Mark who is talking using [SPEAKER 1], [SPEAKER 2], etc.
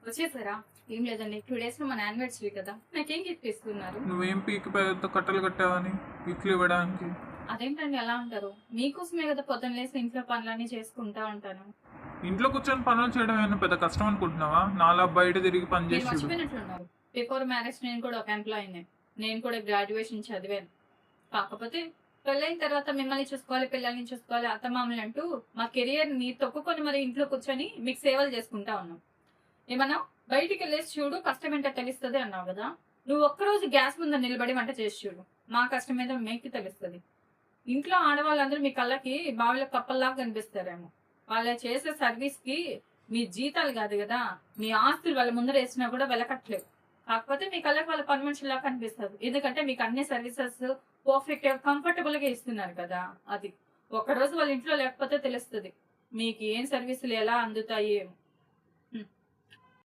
[SPEAKER 1] వచ్చేసారా? ఏం లేదండి. 2 డేస్‌లో మన యానివర్సరీ కదా! నాకేం గిఫ్ట్ ఇస్తున్నారు?
[SPEAKER 2] నువ్వేం పీకి పెద్ద కట్టలు కట్టావని గిఫ్ట్లు ఇవ్వడానికి?
[SPEAKER 1] అదేంటండి అలా అంటారు? మీకోసమే కదా పొద్దున్న లేసి ఇంట్లో పనులన్నీ చేసుకుంటా ఉంటాను.
[SPEAKER 2] ఇంట్లో కూర్చొని పనులు చేయడం ఏమైనా పెద్ద కష్టం అనుకుంటున్నావా? నాలా బయట తిరిగి పని
[SPEAKER 1] మీరు
[SPEAKER 2] చేసి చూడు.
[SPEAKER 1] మర్చిపోయినట్లున్నారు. బిఫోర్ మ్యారేజ్ నేను కూడా ఒక ఎంప్లాయీనే. నేను కూడా గ్రాడ్యుయేషన్ చదివాను. కాకపోతే పెళ్ళైన తర్వాత మిమ్మల్ని చూసుకోవాలి, పిల్లల్ని చూసుకోవాలి, అత్తమామలు అంటూ మా కెరియర్‌ని తొక్కుకొని మరి ఇంట్లో కూర్చొని మీకు సేవలు చేసుకుంటా ఉన్నాం. ఏమన్నావు? బయటికెళ్ళేసి చూడు కష్టమేంటో తెలుస్తది అన్నావు గదా! నువ్వు ఒక్కరోజు గ్యాస్ ముందు నిలబడి వంట చేసి చూడు. మా కష్టమేదో మీకు తెలుస్తది. ఇంట్లో ఆడవాళ్ళందరూ మీ కళ్ళకి బావిలో కప్పల్లాగా కనిపిస్తారేమో. వాళ్ళు చేసే సర్వీస్‌కి మీ జీతాలు గాదు గదా! మీ ఆస్తులు వాళ్ళ ముందర ఏసినా కూడా వెలకట్లేవు. కాకపోతే మీ కళ్ళకి వాళ్ళ పని మనుషుల్లా కనిపిస్తారు. ఎందుకంటే మీకు అన్ని సర్వీసెస్ పర్ఫెక్ట్‌గా, కంఫర్టబుల్‌గా ఇస్తున్నారు కదా! అది. ఒక్కరోజు వాళ్ళ ఇంట్లో లేకపోతే తెలుస్తది. మీకు ఏం సర్వీసులు ఎలా అందుతాయి ఏమో.